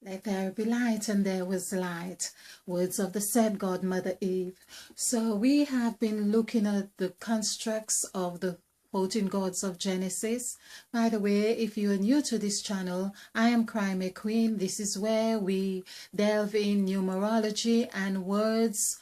Let there be light, and there was light. Words of the said God, Mother Eve. So we have been looking at the constructs of the 14 gods of Genesis. By the way, if you are new to this channel, I am Crime Queen. This is where we delve in numerology and words,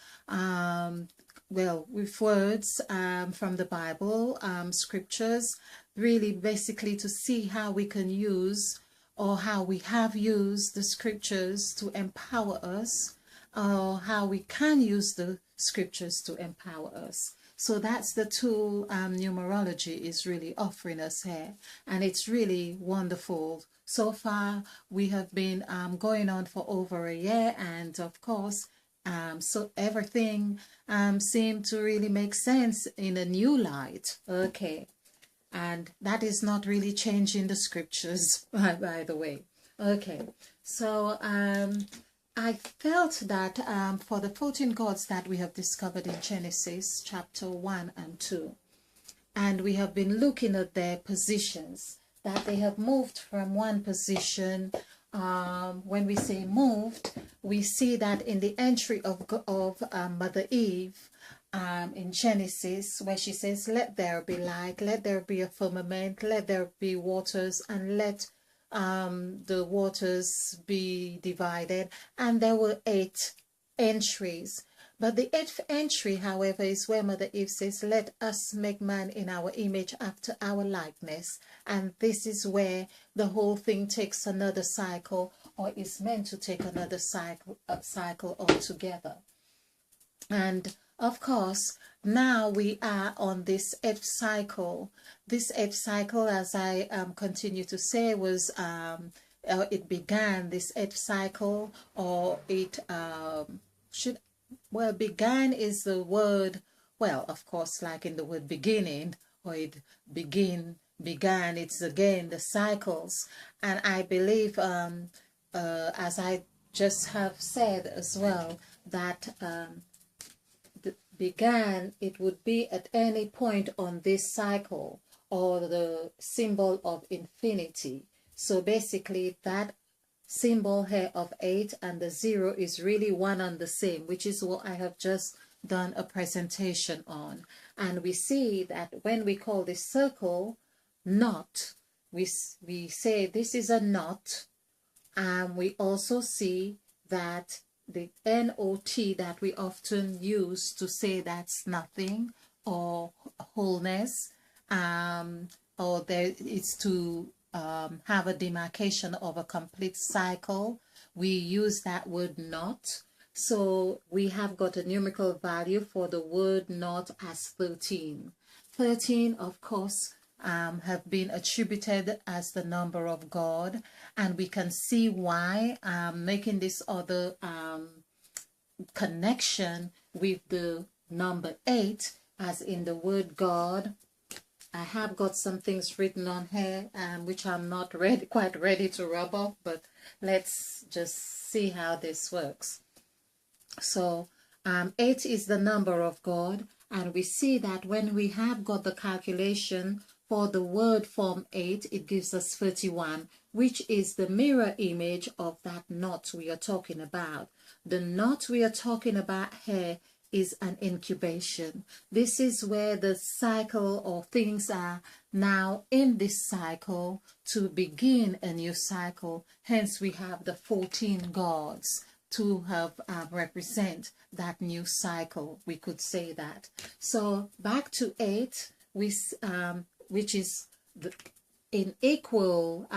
with words from the Bible, scriptures, really basically to see how we can use or how we have used the scriptures to empower us, or how we can use the scriptures to empower us. So that's the tool numerology is really offering us here, and it's really wonderful. So far, we have been going on for over a year, and of course, so everything seemed to really make sense in a new light. Okay. And that is not really changing the scriptures, by the way. Okay, so I felt that for the 14 gods that we have discovered in Genesis chapter 1 and 2, and we have been looking at their positions, that they have moved from one position. When we say moved, we see that in the entry of Mother Eve, in Genesis, where she says, let there be light, let there be a firmament, let there be waters, and let the waters be divided. And there were 8 entries. But the 8th entry, however, is where Mother Eve says, let us make man in our image after our likeness. And this is where the whole thing takes another cycle, or is meant to take another cycle altogether. And of course, now we are on this 8th cycle. This 8th cycle, as I continue to say, was it began, this 8th cycle, or it began is the word, well, of course, like in the word beginning, or it began, it's again the cycles. And I believe, as I just have said as well, that began, it would be at any point on this cycle, or the symbol of infinity. So basically that symbol here of 8 and the 0 is really one and the same, which is what I have just done a presentation on. And we see that when we call this circle knot, we say this is a knot, and we also see that the NOT that we often use to say that's nothing or wholeness, or there is to have a demarcation of a complete cycle. We use that word not. So we have got a numerical value for the word not as 13. 13, of course, have been attributed as the number of God, and we can see why, making this other connection with the number 8, as in the word God. I have got some things written on here which I'm not quite ready to rub off, but let's just see how this works. So 8 is the number of God, and we see that when we have got the calculation for the word form 8, it gives us 31, which is the mirror image of that knot we are talking about. The knot we are talking about here is an incubation. This is where the cycle or things are now in this cycle to begin a new cycle. Hence we have the 14 gods to have represent that new cycle, we could say that. So back to 8, which is in equal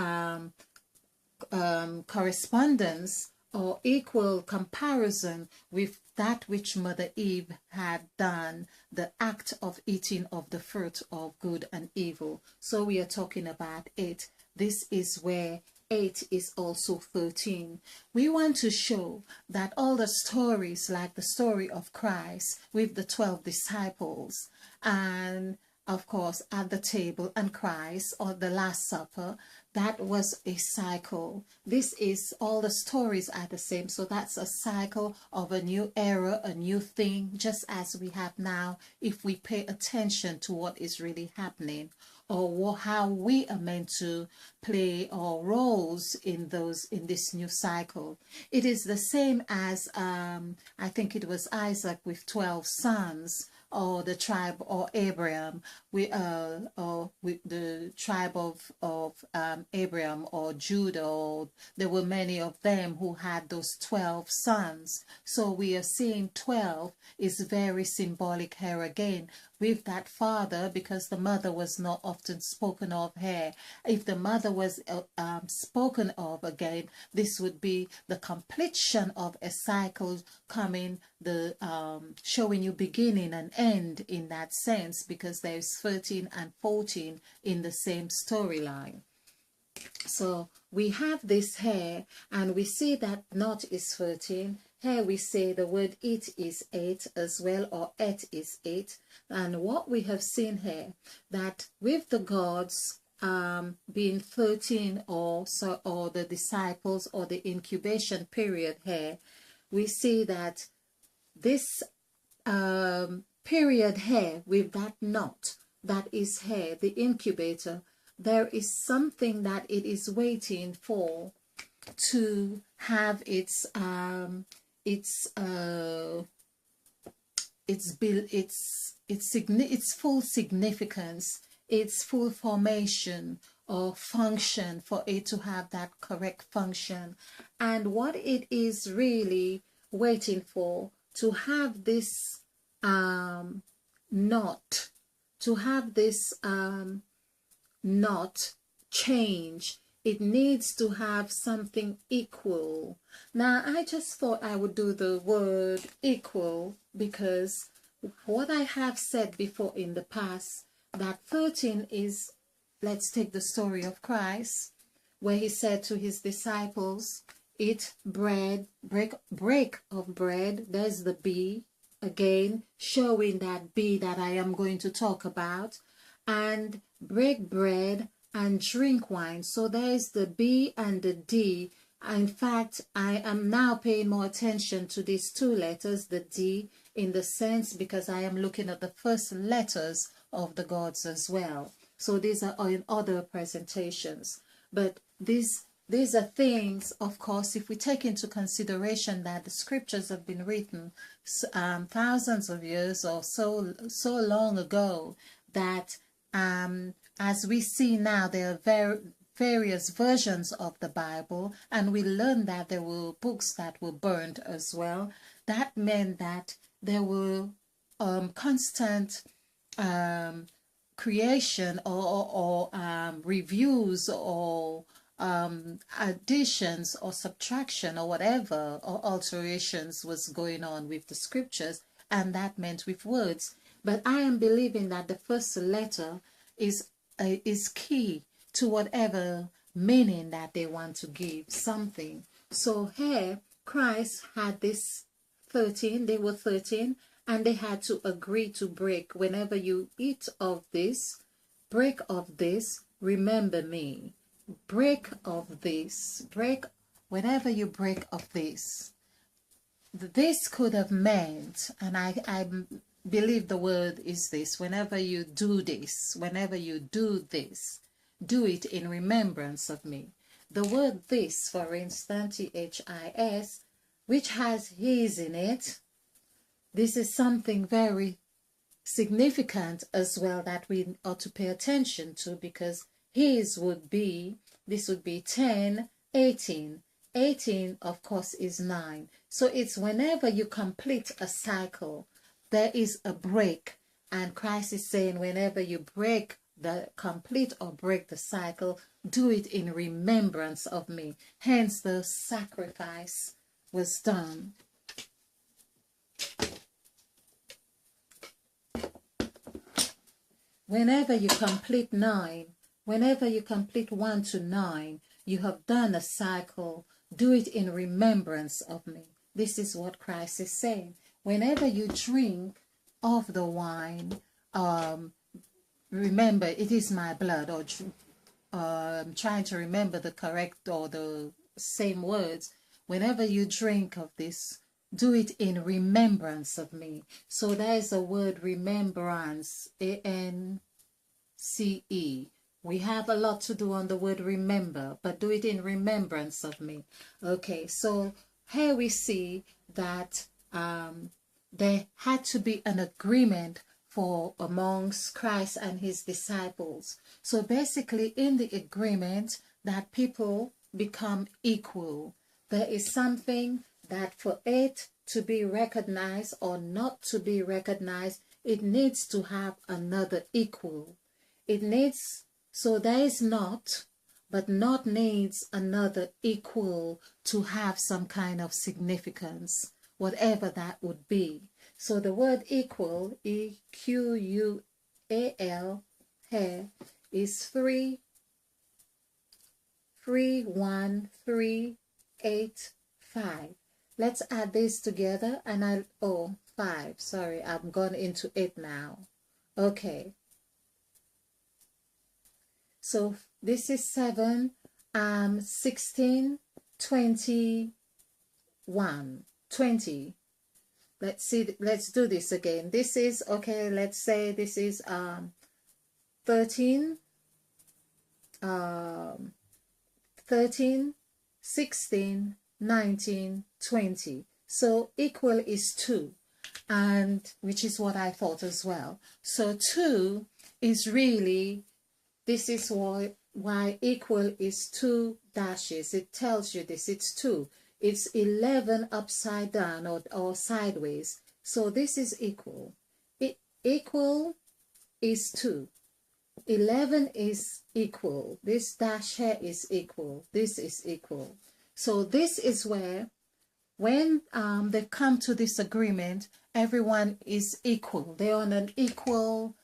correspondence or equal comparison with that which Mother Eve had done, the act of eating of the fruit of good and evil. So we are talking about 8. This is where 8 is also 13. We want to show that all the stories, like the story of Christ with the 12 disciples, and of course at the table, and Christ or the Last Supper, that was a cycle. This is, all the stories are the same. So that's a cycle of a new era, a new thing, just as we have now, if we pay attention to what is really happening. or how we are meant to play our roles in this new cycle. It is the same as I think it was Isaac with 12 sons, or the tribe, or Abraham, or with the tribe of Abraham or Judah, or there were many of them who had those 12 sons. So we are seeing 12 is very symbolic here again, with that father, because the mother was not often spoken of here. If the mother was spoken of again, this would be the completion of a cycle coming, the showing you beginning and end in that sense, because there's 13 and 14 in the same storyline. So we have this here, and we see that not is 13. Here we say the word it is 8 as well, or et is 8. And what we have seen here, that with the gods being 13, or the disciples, or the incubation period here, we see that this period here with that knot that is here, the incubator, there is something that it is waiting for to have its full significance, its full formation or function, for it to have that correct function. And what it is really waiting for, to have this knot, to have this knot change, it needs to have something equal. Now, I just thought I would do the word equal, because what I have said before in the past, that 13 is, let's take the story of Christ, where he said to his disciples, eat bread, break of bread. There's the B again, showing that B that I am going to talk about, and break bread and drink wine. So there's the B and the D. In fact, I am now paying more attention to these two letters, the D, in the sense because I am looking at the first letters of the gods as well. So these are in other presentations. But these are things, of course, if we take into consideration that the scriptures have been written thousands of years or so long ago, that as we see now, there are various versions of the Bible, and we learn that there were books that were burned as well. That meant that there were constant creation or reviews or additions or subtraction or whatever, or alterations was going on with the scriptures, and that meant with words. But I am believing that the first letter is key to whatever meaning that they want to give something. So here, Christ had this 13, they were 13, and they had to agree to break. Whenever you eat of this, break of this, remember me. Break of this, break, whenever you break of this. This could have meant, and I believe the word is this, whenever you do this, whenever you do this, do it in remembrance of me. The word this, for instance, THIS, which has his in it, this is something very significant as well that we ought to pay attention to, because his would be, this would be 10, 18. 18, of course, is 9. So it's whenever you complete a cycle, there is a break. And Christ is saying whenever you complete or break the cycle, do it in remembrance of me. Hence the sacrifice was done. Whenever you complete 9, whenever you complete 1 to 9, you have done a cycle. Do it in remembrance of me. This is what Christ is saying. Whenever you drink of the wine, remember it is my blood, or trying to remember the correct or the same words. Whenever you drink of this, do it in remembrance of me. So there is a word remembrance, We have a lot to do on the word remember, but do it in remembrance of me. Okay, so here we see that there had to be an agreement for amongst Christ and his disciples. So basically in the agreement that people become equal. There is something that for it to be recognized or not to be recognized, it needs to have another equal. It needs, so there is not, but not needs another equal to have some kind of significance, whatever that would be. So the word equal, E-Q-U-A-L, here is 31385. Let's add this together and 5. Sorry, I'm gone into it now. Okay. So this is 7, 16, 21, 20. Let's see, let's do this again. This is, okay, let's say this is 13, 13, 16, 19, 20. So equal is 2, and which is what I thought as well. So 2 is really, this is why equal is 2 dashes. It tells you this, it's 2. It's 11 upside down or sideways. So this is equal. Equal is 2. 11 is equal. This dash here is equal. This is equal. So this is where, when they come to this agreement, everyone is equal. They're on an equal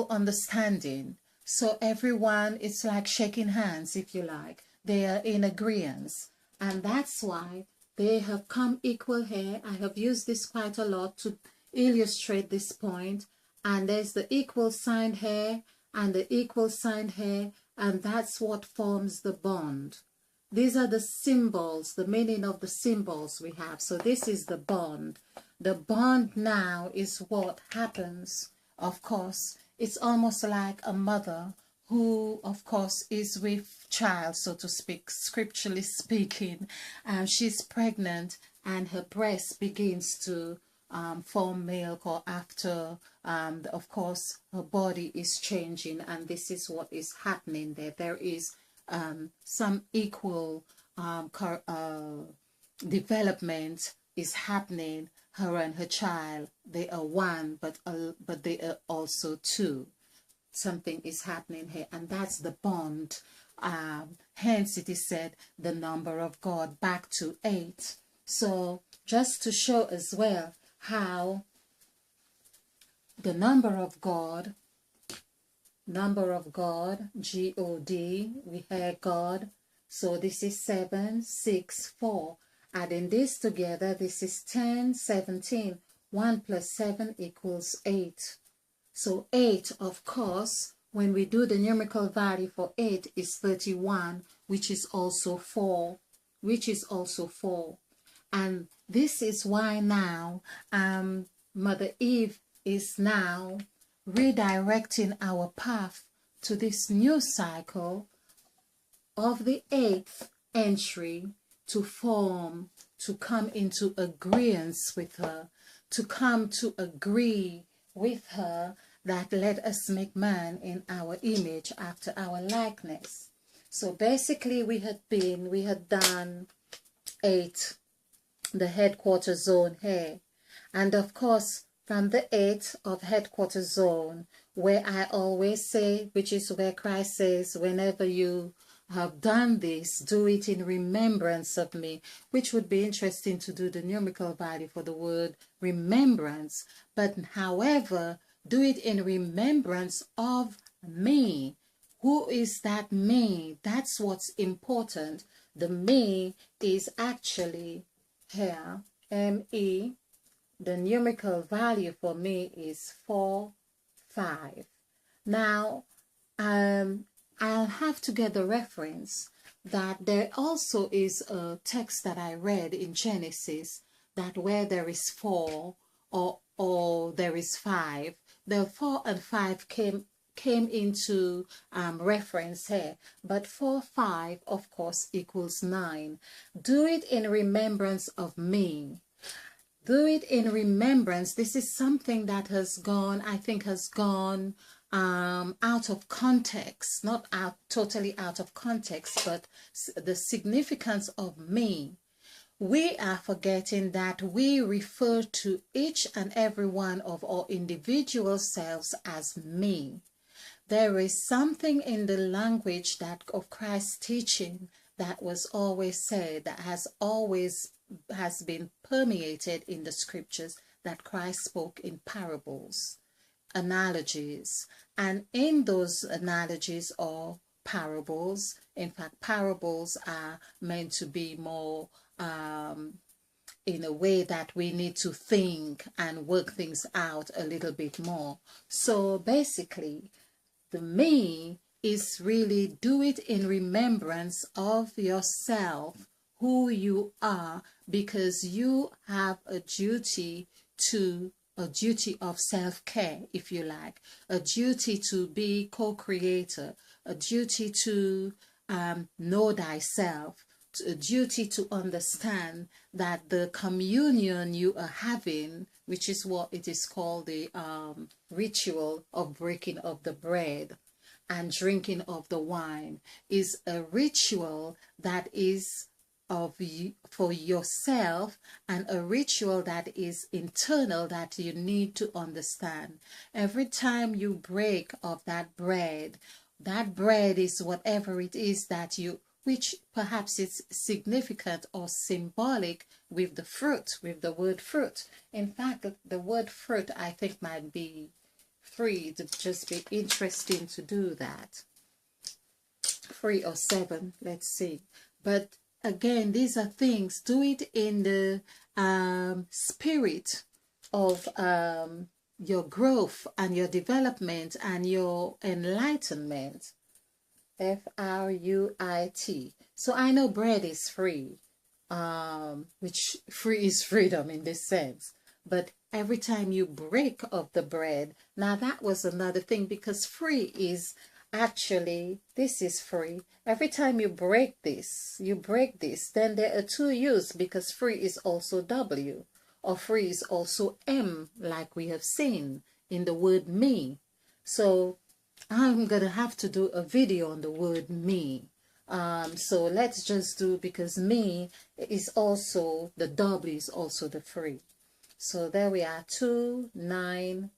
understanding. So everyone, it's like shaking hands, if you like. They are in agreement, and that's why they have come equal here. I have used this quite a lot to illustrate this point. And there's the equal sign here and the equal sign here, and that's what forms the bond. These are the symbols, the meaning of the symbols we have. So this is the bond. The bond now is what happens. Of course, it's almost like a mother who, of course, is with child, so to speak, scripturally speaking. She's pregnant and her breast begins to form milk, or after, of course, her body is changing, and this is what is happening there. There is some equal development is happening. Her and her child, they are one, but they are also two. Something is happening here, and that's the bond. Hence it is said the number of God, back to 8. So just to show as well how the number of God, G-O-D, we have God. So this is 7, 6, 4. Adding this together, this is 10, 17. 1 plus 7 equals 8. So 8, of course, when we do the numerical value for 8 is 31, which is also 4, And this is why now Mother Eve is now redirecting our path to this new cycle of the 8th entry, to form, to come into agreement with her, to come to agree with her that let us make man in our image after our likeness. So basically we had done 8, the headquarters zone here. And of course, from the 8 of headquarters zone, where I always say, which is where Christ says, whenever you have done this, do it in remembrance of me, which would be interesting to do the numerical value for the word remembrance. But however, do it in remembrance of me. Who is that me? That's what's important. The me is actually here, M-E. The numerical value for me is 4, 5. Now, I'll have to get the reference that there also is a text that I read in Genesis that where there is 4 or there is 5, the 4 and 5 came into reference here, but 4, 5, of course, equals 9. Do it in remembrance of me. Do it in remembrance. This is something that has gone, I think, out of context, not totally out of context, but the significance of me. We are forgetting that we refer to each and every one of our individual selves as me. There is something in the language that of Christ's teaching that was always said, that has been permeated in the scriptures, that Christ spoke in parables, analogies, and in those analogies or parables, in fact, parables are meant to be more in a way that we need to think and work things out a little bit more. So basically, the me is really do it in remembrance of yourself, who you are, because you have a duty of self-care, if you like, a duty to be co-creator, a duty to know thyself, a duty to understand that the communion you are having, which is what it is called, the ritual of breaking of the bread and drinking of the wine, is a ritual that is for yourself, and a ritual that is internal that you need to understand. Every time you break of that bread is whatever it is that you, which perhaps is significant or symbolic with the fruit, with the word fruit. In fact, the word fruit, I think, might be free to just be interesting to do that. 3 or 7, let's see. But again, these are things, do it in the spirit of your growth and your development and your enlightenment. Fruit. So I know bread is free, which free is freedom in this sense. But every time you break of the bread, now that was another thing, because free is actually, this is free. Every time you break this, then there are two U's, because free is also W, or free is also M, like we have seen in the word me. So I'm going to have to do a video on the word me. So let's just do, because me is also, the W is also the free. So there we are, 2, 9,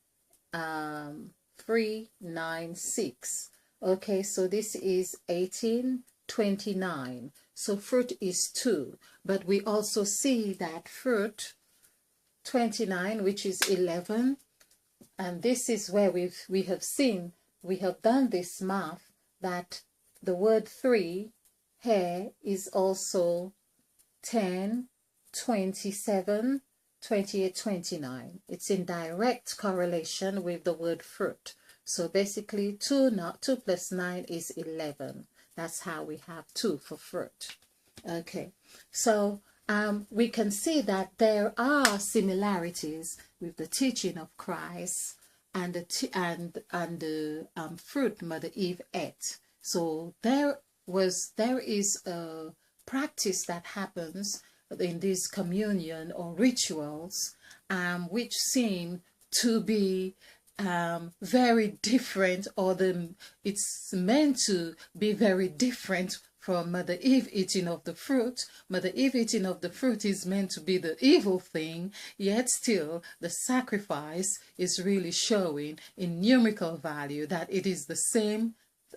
3, 9, 6. Okay, so this is 18, 29. So fruit is 2. But we also see that fruit, 29, which is 11. And this is where we have seen, we have done this math, that the word 3 here is also 10, 27, 28, 29. It's in direct correlation with the word fruit. So basically 2 plus 9 is 11. That's how we have 2 for fruit. Okay, so we can see that there are similarities with the teaching of Christ and the fruit Mother Eve ate. So there is a practice that happens in this communion or rituals, which seem to be very different, or it's meant to be very different from Mother Eve eating of the fruit. Mother Eve eating of the fruit is meant to be the evil thing, yet still the sacrifice is really showing in numerical value that it is the same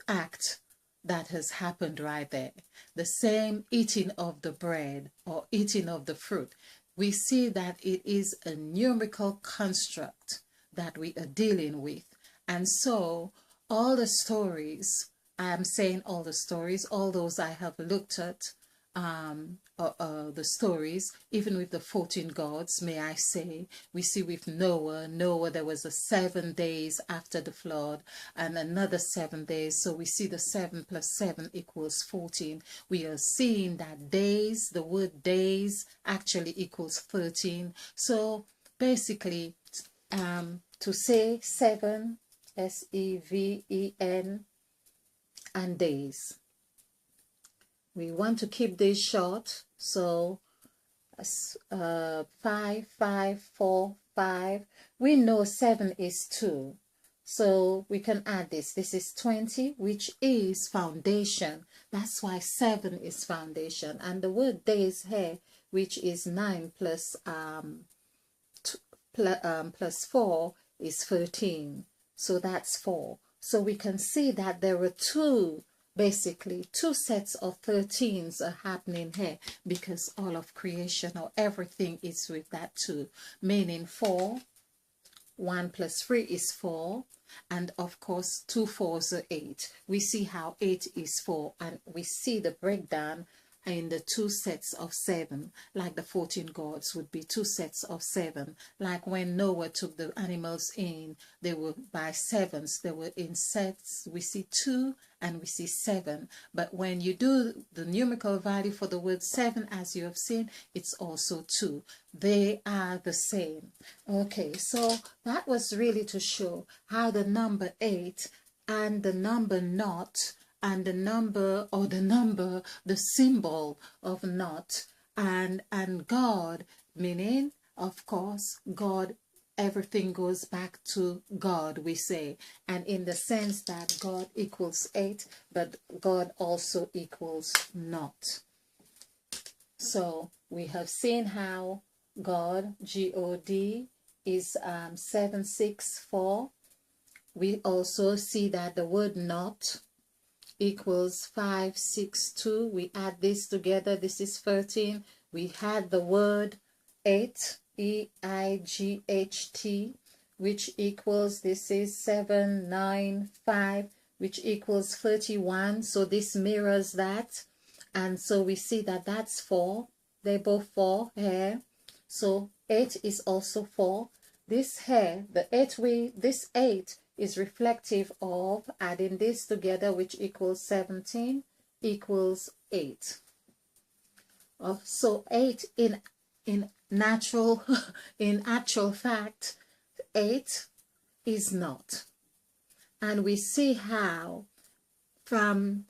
act that has happened right there. The same eating of the bread or eating of the fruit. We see that it is a numerical construct that we are dealing with. And so all the stories, I'm saying all the stories, all those I have looked at, the stories, even with the 14 gods, may I say, we see with Noah, there was a 7 days after the flood and another 7 days. So we see the 7 plus 7 equals 14. We are seeing that days, the word days actually equals 13. So basically, to say seven, seven, and days. We want to keep this short, so 5, 5, 4, 5. We know 7 is 2, so we can add this. This is 20, which is foundation. That's why 7 is foundation. And the word days here, which is 9 plus 4 is 13. So that's 4. So we can see that there are basically two sets of 13s are happening here, because all of creation or everything is with that 2, meaning 4. 1 plus 3 is 4, and of course 2 4s are 8. We see how 8 is 4, and we see the breakdown in the 2 sets of 7, like the 14 gods would be 2 sets of 7. Like when Noah took the animals in, they were by sevens, they were in sets. We see 2 and we see 7. But when you do the numerical value for the word 7, as you have seen, it's also 2. They are the same. Okay, so that was really to show how the number 8 and the number naught, and the symbol of naught, and God, meaning, of course, God, everything goes back to God, we say, and in the sense that God equals 8, but God also equals naught. So we have seen how God, God, is 764. We also see that the word naught equals 562. We add this together. This is 13. We had the word 8, EIGHT, which equals, this is 795, which equals 31. So this mirrors that. And so we see that that's 4. They're both 4 here. So 8 is also 4. This here, this 8 is reflective of adding this together, which equals 17, equals 8. So 8 in actual fact, 8 is not. And we see how from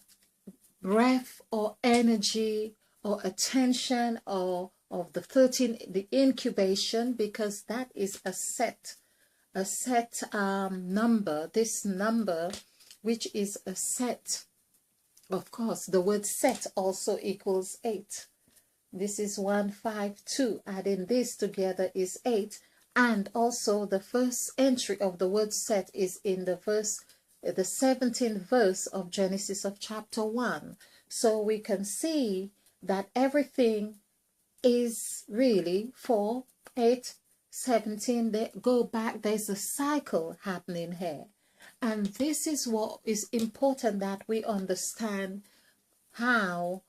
breath or energy or attention or of the 13, the incubation, because that is a set number, this number, which is a set. Of course, the word set also equals 8. This is 152. Adding this together is 8. And also the first entry of the word set is in the 17th verse of Genesis of chapter 1. So we can see that everything is really 4, 8, 17. They go back. There's a cycle happening here. And this is what is important, that we understand how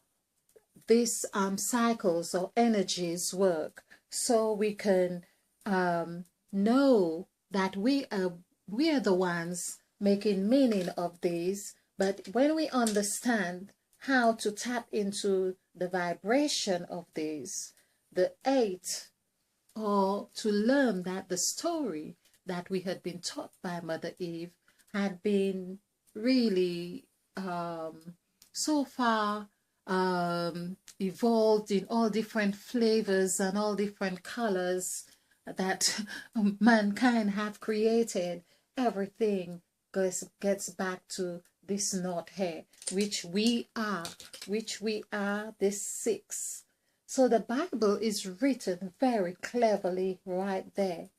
these cycles or energies work, so we can know that we are the ones making meaning of these. But when we understand how to tap into the vibration of these, the 8, or to learn that the story that we had been taught by Mother Eve had been really so far evolved in all different flavors and all different colors that mankind have created. Everything gets back to this knot here, which we are, this 6. So the Bible is written very cleverly right there.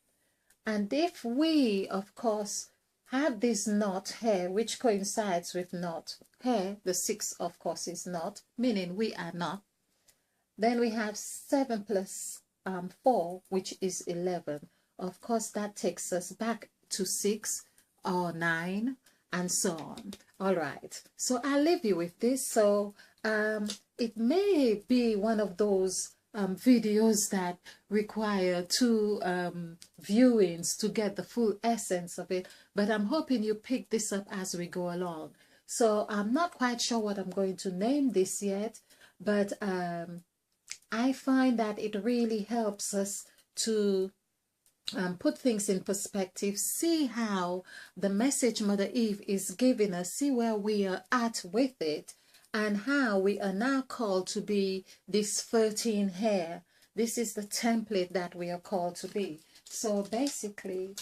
And if we, of course, have this knot here, which coincides with knot here, the 6, of course, is not, meaning we are not. Then we have 7 plus 4, which is 11. Of course, that takes us back to 6 or 9, and so on. All right. So I'll leave you with this. So it may be one of those videos that require 2 viewings to get the full essence of it, but I'm hoping you pick this up as we go along. So I'm not quite sure what I'm going to name this yet, but I find that it really helps us to put things in perspective, see how the message Mother Eve is giving us, see where we are at with it, and how we are now called to be this 13 hair. This is the template that we are called to be. So basically,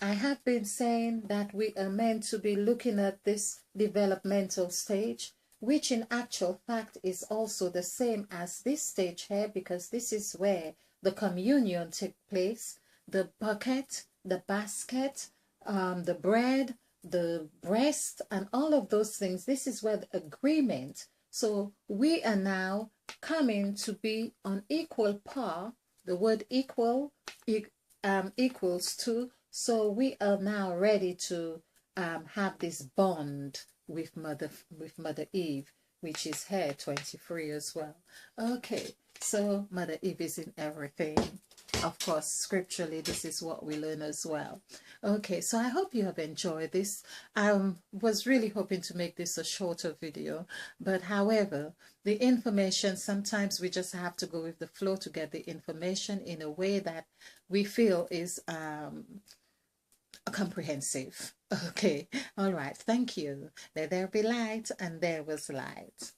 I have been saying that we are meant to be looking at this developmental stage, which in actual fact is also the same as this stage here, because this is where the communion takes place. The bucket, the basket, the bread, the breast, and all of those things. This is where the agreement. So we are now coming to be on equal par. The word equal equals to. So we are now ready to have this bond with Mother Eve, which is here 23 as well. Okay, so Mother Eve is in everything. Of course, scripturally, this is what we learn as well. Okay, so I hope you have enjoyed this. I was really hoping to make this a shorter video, but however, the information, sometimes we just have to go with the flow to get the information in a way that we feel is comprehensive. Okay, all right, thank you. Let there be light, and there was light.